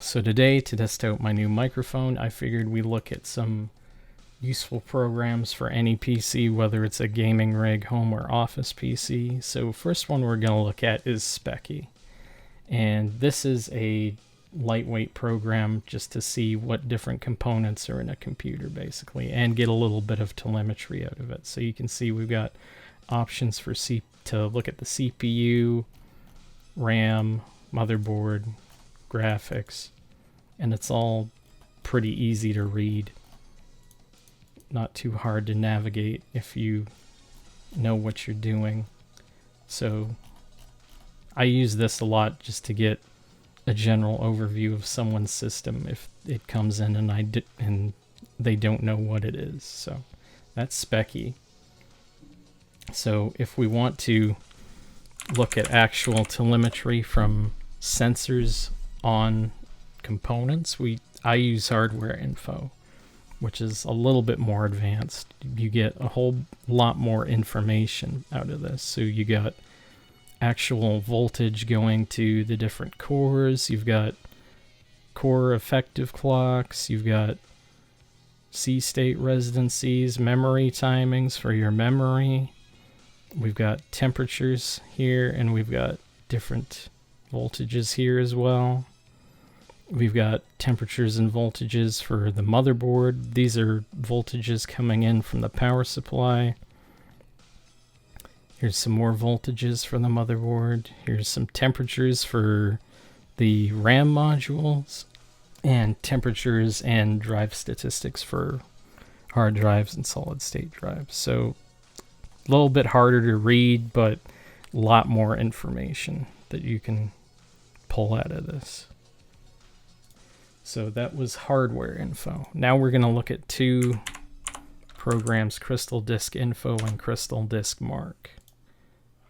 So today, to test out my new microphone, I figured we'd look at some useful programs for any PC, whether it's a gaming rig, home, or office PC. So first one we're going to look at is Speccy. And this is a lightweight program just to see what different components are in a computer, basically, and get a little bit of telemetry out of it. So you can see we've got options for to look at the CPU, RAM, motherboard, graphics, and it's all pretty easy to read. Not too hard to navigate if you know what you're doing. So I use this a lot just to get a general overview of someone's system if it comes in and they don't know what it is. So that's Speccy. So if we want to look at actual telemetry from sensors on components, I use hardware info, which is a little bit more advanced. You get a whole lot more information out of this. So you got actual voltage going to the different cores, you've got core effective clocks, you've got C-state residencies, memory timings for your memory, we've got temperatures here, and we've got different voltages here as well. We've got temperatures and voltages for the motherboard. These are voltages coming in from the power supply. Here's some more voltages for the motherboard. Here's some temperatures for the RAM modules, and temperatures and drive statistics for hard drives and solid state drives. So a little bit harder to read, but a lot more information that you can pull out of this. So that was hardware info. Now we're going to look at two programs, Crystal Disk Info and Crystal Disk Mark.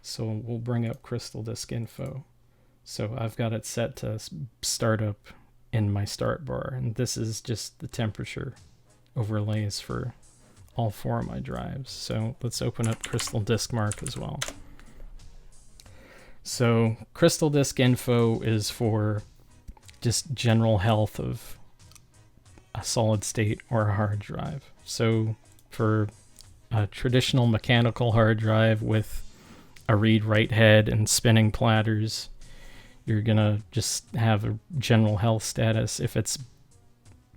So we'll bring up Crystal Disk Info. So I've got it set to start up in my start bar, and this is just the temperature overlays for all four of my drives. So let's open up Crystal Disk Mark as well. So Crystal Disk Info is for just general health of a solid state or a hard drive. So for a traditional mechanical hard drive with a read-write head and spinning platters, you're gonna just have a general health status. If it's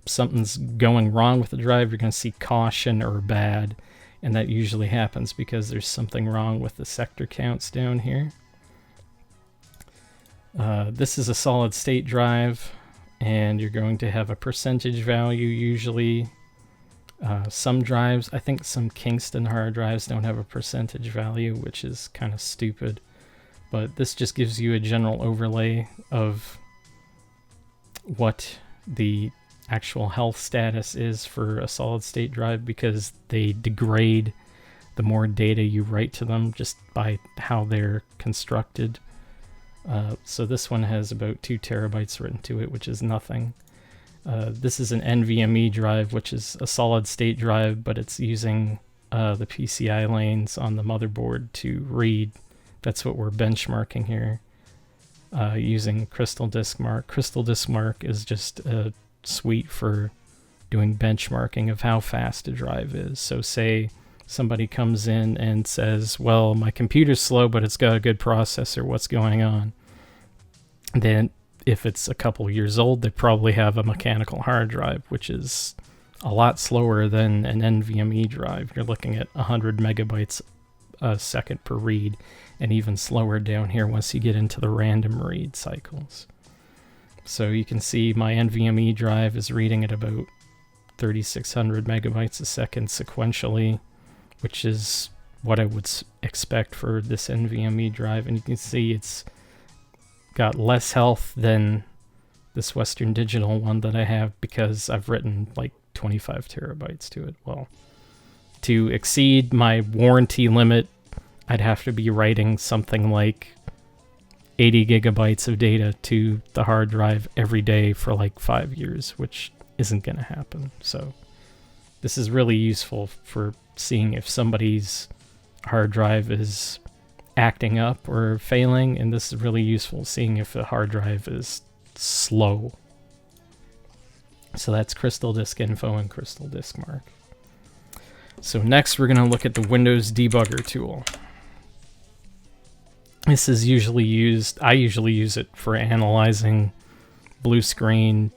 something's going wrong with the drive, you're gonna see caution or bad, and that usually happens because there's something wrong with the sector counts down here. This is a solid state drive, and you're going to have a percentage value usually. Some drives, I think some Kingston hard drives don't have a percentage value, which is kind of stupid. But this just gives you a general overlay of what the actual health status is for a solid state drive, because they degrade the more data you write to them just by how they're constructed. So this one has about 2 terabytes written to it, which is nothing. This is an NVMe drive, which is a solid state drive, but it's using the PCI lanes on the motherboard to read. That's what we're benchmarking here using Crystal Disk Mark. Crystal Disk Mark is just a suite for doing benchmarking of how fast a drive is. So say somebody comes in and says, well, my computer's slow, but it's got a good processor. What's going on? Then if it's a couple years old, they probably have a mechanical hard drive, which is a lot slower than an NVMe drive. You're looking at 100 megabytes a second per read, and even slower down here once you get into the random read cycles. So you can see my NVMe drive is reading at about 3,600 megabytes a second sequentially, which is what I would expect for this NVMe drive. And you can see it's got less health than this Western Digital one that I have, because I've written like 25 terabytes to it. Well, to exceed my warranty limit, I'd have to be writing something like 80 gigabytes of data to the hard drive every day for like 5 years, which isn't going to happen. So this is really useful for seeing if somebody's hard drive is acting up or failing, and this is really useful seeing if the hard drive is slow So that's Crystal Disk Info and Crystal Disk Mark. So next we're going to look at the Windows Debugger tool. This is usually used, I usually use it for analyzing blue screen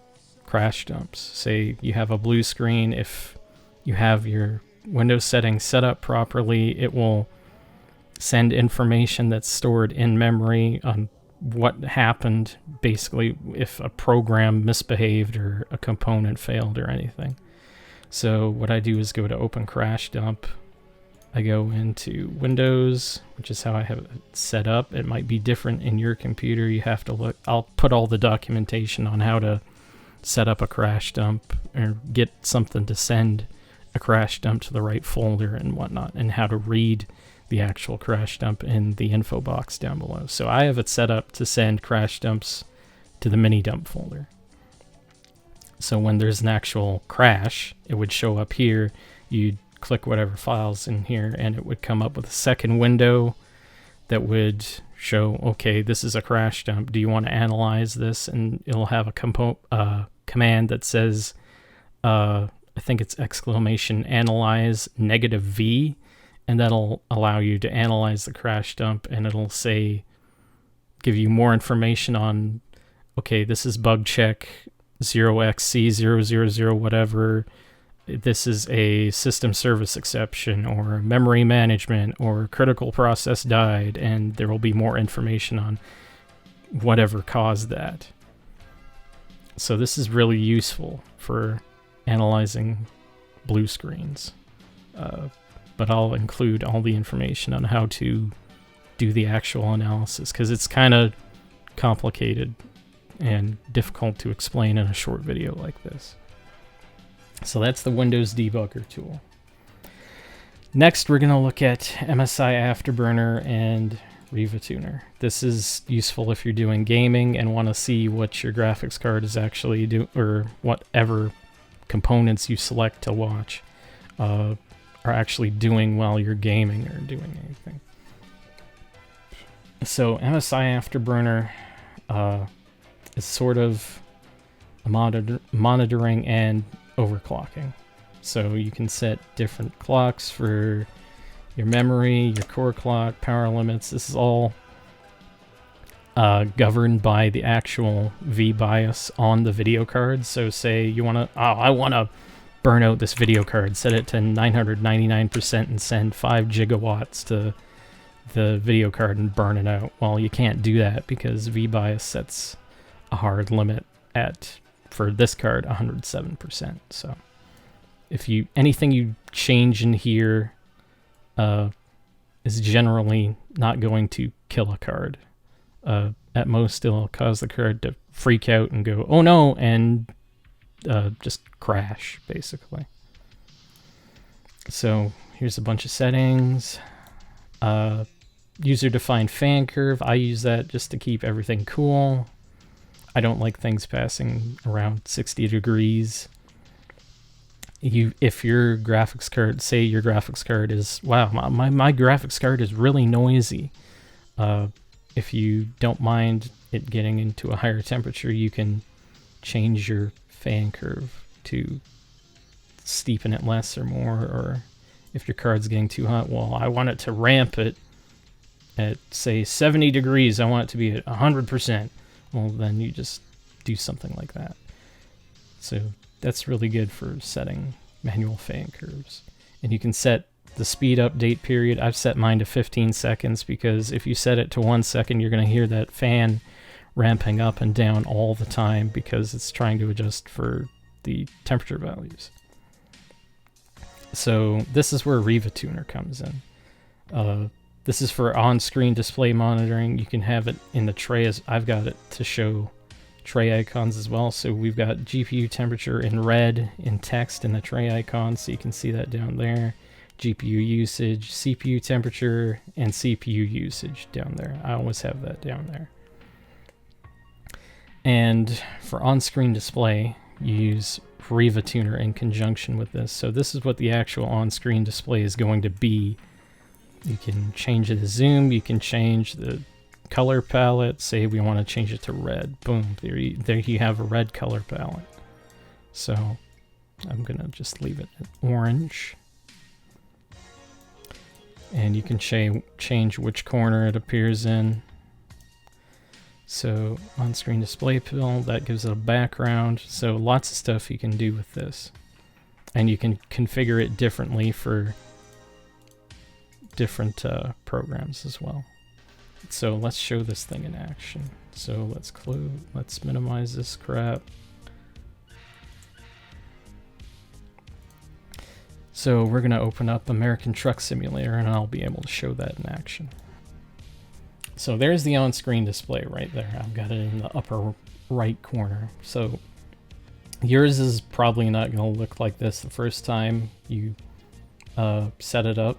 crash dumps. Say you have a blue screen, if you have your Windows settings set up properly, it will send information that's stored in memory on what happened, basically if a program misbehaved or a component failed or anything. So what I do is go to Open Crash Dump. I go into Windows, which is how I have it set up. It might be different in your computer. You have to look. I'll put all the documentation on how to set up a crash dump or get something to send a crash dump to the right folder and whatnot, and how to read the actual crash dump in the info box down below. So I have it set up to send crash dumps to the mini dump folder. So when there's an actual crash, it would show up here. You'd click whatever files in here and it would come up with a second window that would show, okay, this is a crash dump. Do you want to analyze this? And it'll have a command that says, I think it's !analyze -v, and that'll allow you to analyze the crash dump, and it'll say, give you more information on, okay, this is bug check 0xC000 whatever. This is a system service exception or memory management or critical process died, and there will be more information on whatever caused that. So this is really useful for analyzing blue screens. But I'll include all the information on how to do the actual analysis, because it's kind of complicated and difficult to explain in a short video like this. So that's the Windows Debugger tool. Next, we're going to look at MSI Afterburner and Riva Tuner. This is useful if you're doing gaming and want to see what your graphics card is actually doing, or whatever components you select to watch are actually doing while you're gaming or doing anything. So MSI Afterburner is sort of a monitoring and overclocking. So you can set different clocks for your memory, your core clock, power limits. This is all governed by the actual V-BIOS on the video card. So say you want to, I want to burn out this video card, set it to 999% and send 5 gigawatts to the video card and burn it out. Well, you can't do that because V-BIOS sets a hard limit at, for this card, 107%. So if you, anything you change in here is generally not going to kill a card. At most, it'll cause the card to freak out and go, oh no, and just crash, basically. So here's a bunch of settings. User-defined fan curve. I use that just to keep everything cool. I don't like things passing around 60 degrees. If your graphics card, say your graphics card is, wow, my graphics card is really noisy. If you don't mind it getting into a higher temperature, you can change your fan curve to steepen it less or more. Or if your card's getting too hot, well, I want it to ramp it at, say, 70 degrees. I want it to be at 100%. Well, then you just do something like that. So that's really good for setting manual fan curves. And you can set the speed update period. I've set mine to 15 seconds because if you set it to 1 second, you're going to hear that fan ramping up and down all the time because it's trying to adjust for the temperature values. So this is where Riva Tuner comes in. This is for on-screen display monitoring. You can have it in the tray, as I've got it to show tray icons as well. So we've got GPU temperature in red in text in the tray icon, so you can see that down there. GPU usage, CPU temperature, and CPU usage down there. I always have that down there. And for on-screen display, you use Riva Tuner in conjunction with this. So this is what the actual on-screen display is going to be. You can change the zoom, you can change the color palette. Say we want to change it to red. Boom, there you have a red color palette. So I'm gonna just leave it at orange. And you can change which corner it appears in. So on-screen display panel, that gives it a background. So lots of stuff you can do with this. And you can configure it differently for different programs as well. So let's show this thing in action. So let's minimize this crap. So we're gonna open up American Truck Simulator and I'll be able to show that in action. So there's the on-screen display right there. I've got it in the upper right corner. So yours is probably not gonna look like this the first time you set it up,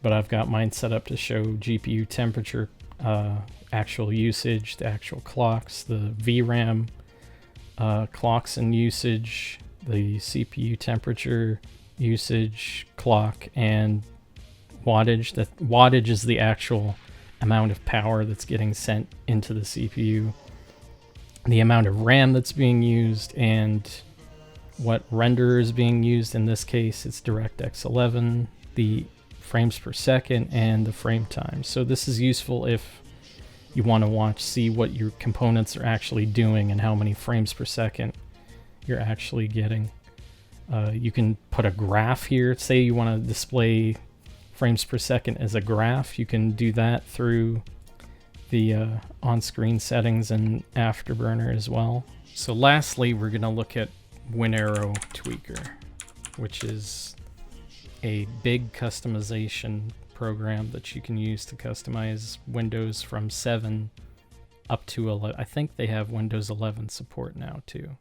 but I've got mine set up to show GPU temperature, actual usage, the actual clocks, the VRAM clocks and usage, the CPU temperature, usage, clock, and wattage. The wattage is the actual amount of power that's getting sent into the CPU, the amount of RAM that's being used, and what renderer is being used. In this case, it's DirectX 11, the frames per second, and the frame time. So this is useful if you want to see what your components are actually doing and how many frames per second you're actually getting. You can put a graph here. Say you want to display frames per second as a graph. You can do that through the on-screen settings and Afterburner as well. So lastly, we're going to look at Windaro Tweaker, which is a big customization program that you can use to customize Windows from 7 up to 11. I think they have Windows 11 support now too.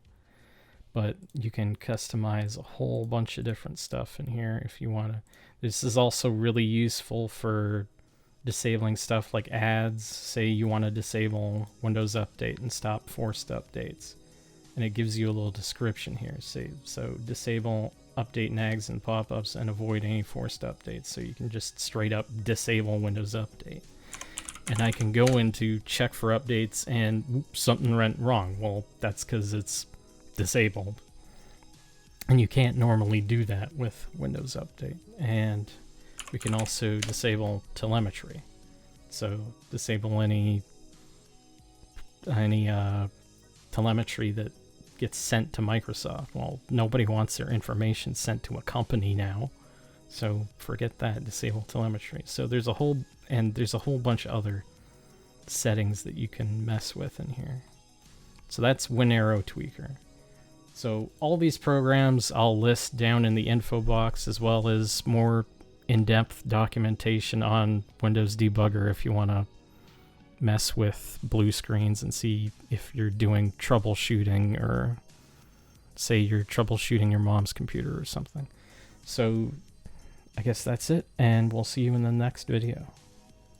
But you can customize a whole bunch of different stuff in here if you want to. This is also really useful for disabling stuff like ads. Say you want to disable Windows Update and stop forced updates. And it gives you a little description here. So disable update nags and pop-ups and avoid any forced updates. So you can just straight up disable Windows Update. And I can go into check for updates and whoops, something went wrong. Well, that's because it's disabled. And you can't normally do that with Windows Update. And we can also disable telemetry. So disable any telemetry that gets sent to Microsoft. Well, nobody wants their information sent to a company now. So forget that, disable telemetry. So there's a whole bunch of other settings that you can mess with in here. So that's Windaro Tweaker. So all these programs I'll list down in the info box, as well as more in-depth documentation on Windows Debugger if you want to mess with blue screens and see if you're doing troubleshooting, or say you're troubleshooting your mom's computer or something. So I guess that's it, and we'll see you in the next video.